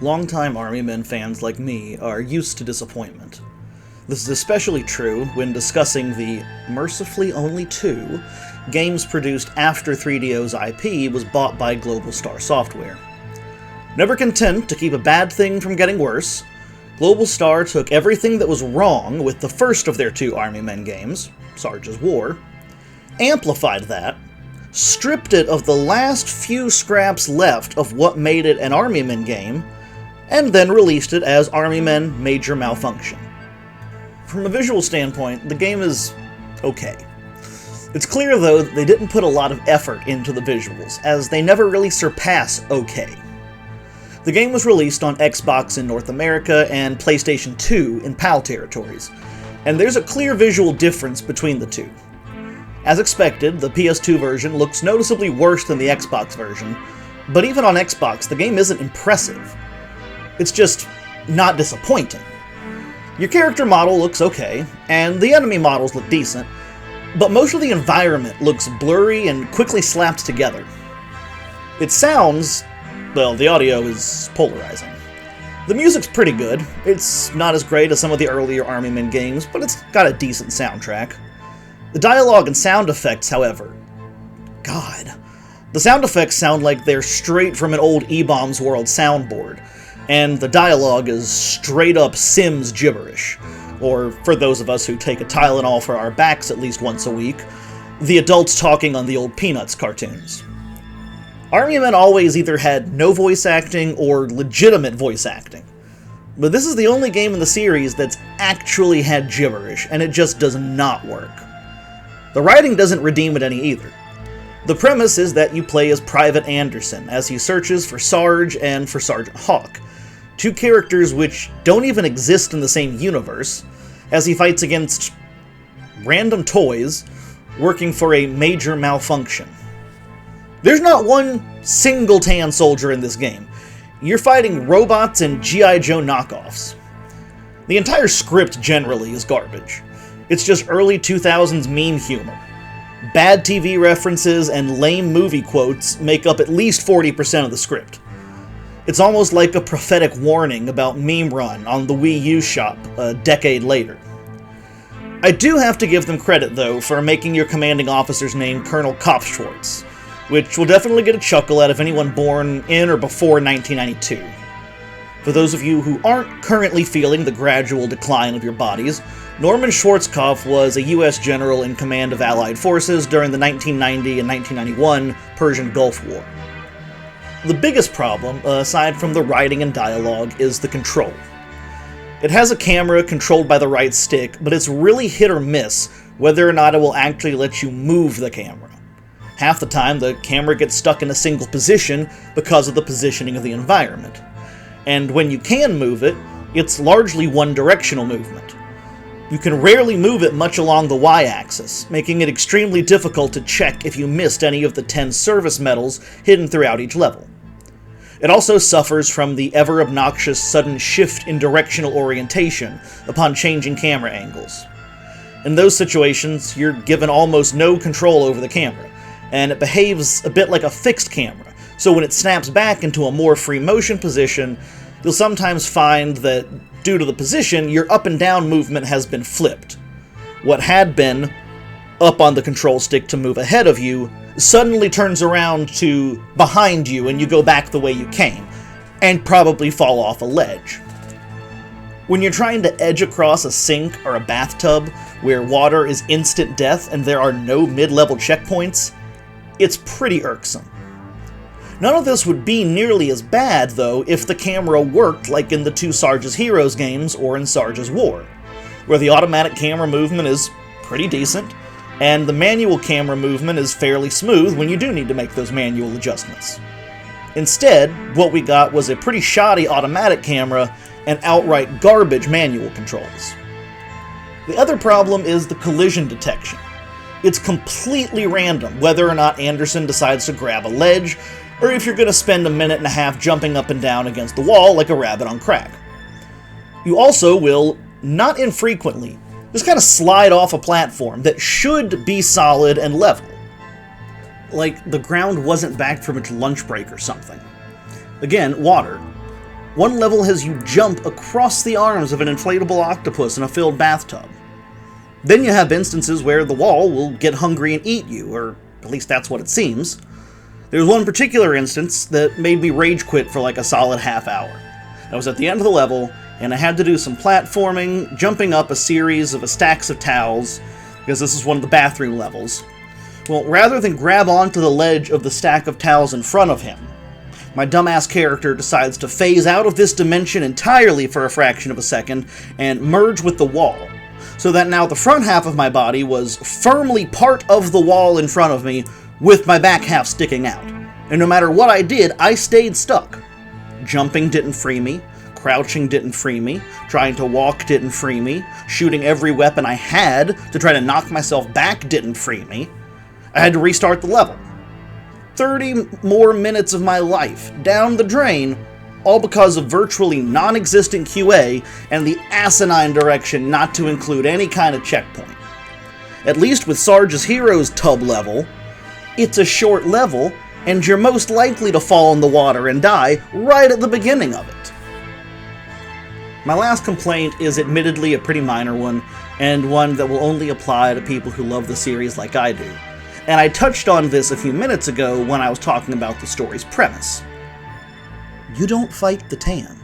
Longtime Army Men fans like me are used to disappointment. This is especially true when discussing the mercifully only two games produced after 3DO's IP was bought by Global Star Software. Never content to keep a bad thing from getting worse, Global Star took everything that was wrong with the first of their two Army Men games, Sarge's War, amplified that, stripped it of the last few scraps left of what made it an Army Men game, and then released it as Army Men Major Malfunction. From a visual standpoint, the game is okay. It's clear, though, that they didn't put a lot of effort into the visuals, as they never really surpass okay. The game was released on Xbox in North America and PlayStation 2 in PAL territories, and there's a clear visual difference between the two. As expected, the PS2 version looks noticeably worse than the Xbox version, but even on Xbox, the game isn't impressive. It's just not disappointing. Your character model looks okay, and the enemy models look decent, but most of the environment looks blurry and quickly slapped together. It sounds, well, the audio is polarizing. The music's pretty good. It's not as great as some of the earlier Army Men games, but it's got a decent soundtrack. The dialogue and sound effects, however, God. The sound effects sound like they're straight from an old E-Bombs World soundboard, and the dialogue is straight-up Sims gibberish, or, for those of us who take a Tylenol for our backs at least once a week, the adults talking on the old Peanuts cartoons. Army Men always either had no voice acting or legitimate voice acting, but this is the only game in the series that's actually had gibberish, and it just does not work. The writing doesn't redeem it any either. The premise is that you play as Private Anderson as he searches for Sarge and for Sergeant Hawk, two characters which don't even exist in the same universe, as he fights against random toys working for a major malfunction. There's not one single tan soldier in this game. You're fighting robots and G.I. Joe knockoffs. The entire script generally is garbage. It's just early 2000s meme humor. Bad TV references and lame movie quotes make up at least 40% of the script. It's almost like a prophetic warning about Meme Run on the Wii U shop a decade later. I do have to give them credit, though, for making your commanding officer's name Colonel Kopfschwartz, which will definitely get a chuckle out of anyone born in or before 1992. For those of you who aren't currently feeling the gradual decline of your bodies, Norman Schwarzkopf was a U.S. general in command of Allied forces during the 1990 and 1991 Persian Gulf War. The biggest problem, aside from the writing and dialogue, is the control. It has a camera controlled by the right stick, but it's really hit or miss whether or not it will actually let you move the camera. Half the time, the camera gets stuck in a single position because of the positioning of the environment. And when you can move it, it's largely one-directional movement. You can rarely move it much along the Y-axis, making it extremely difficult to check if you missed any of the 10 service medals hidden throughout each level. It also suffers from the ever-obnoxious sudden shift in directional orientation upon changing camera angles. In those situations, you're given almost no control over the camera, and it behaves a bit like a fixed camera, so when it snaps back into a more free motion position, you'll sometimes find that, due to the position, your up and down movement has been flipped. What had been up on the control stick to move ahead of you suddenly turns around to behind you and you go back the way you came, and probably fall off a ledge. When you're trying to edge across a sink or a bathtub where water is instant death and there are no mid-level checkpoints, it's pretty irksome. None of this would be nearly as bad, though, if the camera worked like in the two Sarge's Heroes games or in Sarge's War, where the automatic camera movement is pretty decent, and the manual camera movement is fairly smooth when you do need to make those manual adjustments. Instead, what we got was a pretty shoddy automatic camera and outright garbage manual controls. The other problem is the collision detection. It's completely random whether or not Anderson decides to grab a ledge, or if you're going to spend a minute and a half jumping up and down against the wall like a rabbit on crack. You also will, not infrequently, just kind of slide off a platform that should be solid and level. Like the ground wasn't back from its lunch break or something. Again, water. One level has you jump across the arms of an inflatable octopus in a filled bathtub. Then you have instances where the wall will get hungry and eat you, or at least that's what it seems. There was one particular instance that made me rage quit for like a solid half hour. I was at the end of the level, and I had to do some platforming, jumping up a series of stacks of towels, because this is one of the bathroom levels. Well, rather than grab onto the ledge of the stack of towels in front of him, my dumbass character decides to phase out of this dimension entirely for a fraction of a second and merge with the wall, so that now the front half of my body was firmly part of the wall in front of me, with my back half sticking out. And no matter what I did, I stayed stuck. Jumping didn't free me, crouching didn't free me, trying to walk didn't free me, shooting every weapon I had to try to knock myself back didn't free me. I had to restart the level. 30 more minutes of my life down the drain, all because of virtually non-existent QA and the asinine direction not to include any kind of checkpoint. At least with Sarge's Heroes tub level, it's a short level, and you're most likely to fall in the water and die right at the beginning of it. My last complaint is admittedly a pretty minor one, and one that will only apply to people who love the series like I do. And I touched on this a few minutes ago when I was talking about the story's premise. You don't fight the Tan.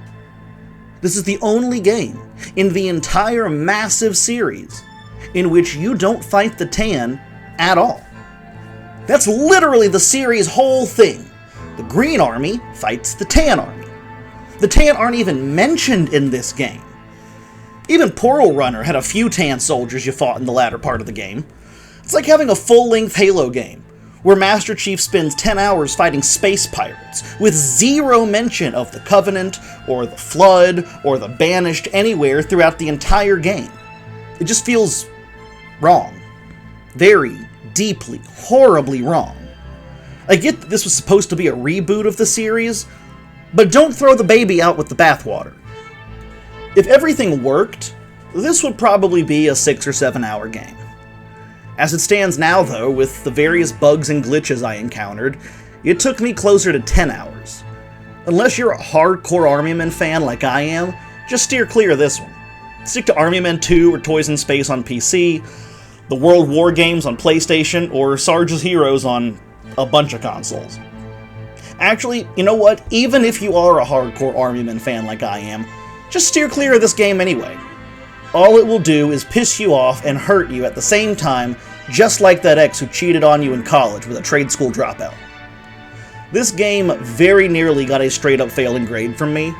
This is the only game in the entire massive series in which you don't fight the Tan at all. That's literally the series' whole thing. The Green Army fights the Tan Army. The Tan aren't even mentioned in this game. Even Portal Runner had a few Tan soldiers you fought in the latter part of the game. It's like having a full-length Halo game, where Master Chief spends 10 hours fighting space pirates, with zero mention of the Covenant, or the Flood, or the Banished anywhere throughout the entire game. It just feels wrong. Very, deeply, horribly wrong. I get that this was supposed to be a reboot of the series, but don't throw the baby out with the bathwater. If everything worked, this would probably be a 6 or 7 hour game. As it stands now, though, with the various bugs and glitches I encountered, it took me closer to 10 hours. Unless you're a hardcore Army Men fan like I am, just steer clear of this one. Stick to Army Men 2 or Toys in Space on PC, the World War games on PlayStation, or Sarge's Heroes on a bunch of consoles. Actually, you know what? Even if you are a hardcore Army Men fan like I am, just steer clear of this game anyway. All it will do is piss you off and hurt you at the same time, just like that ex who cheated on you in college with a trade school dropout. This game very nearly got a straight-up failing grade from me,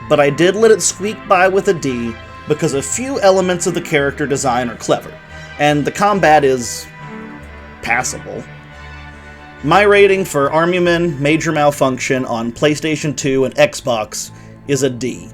but I did let it squeak by with a D because a few elements of the character design are clever, and the combat is passable. My rating for Army Men Major Malfunction on PlayStation 2 and Xbox is a D.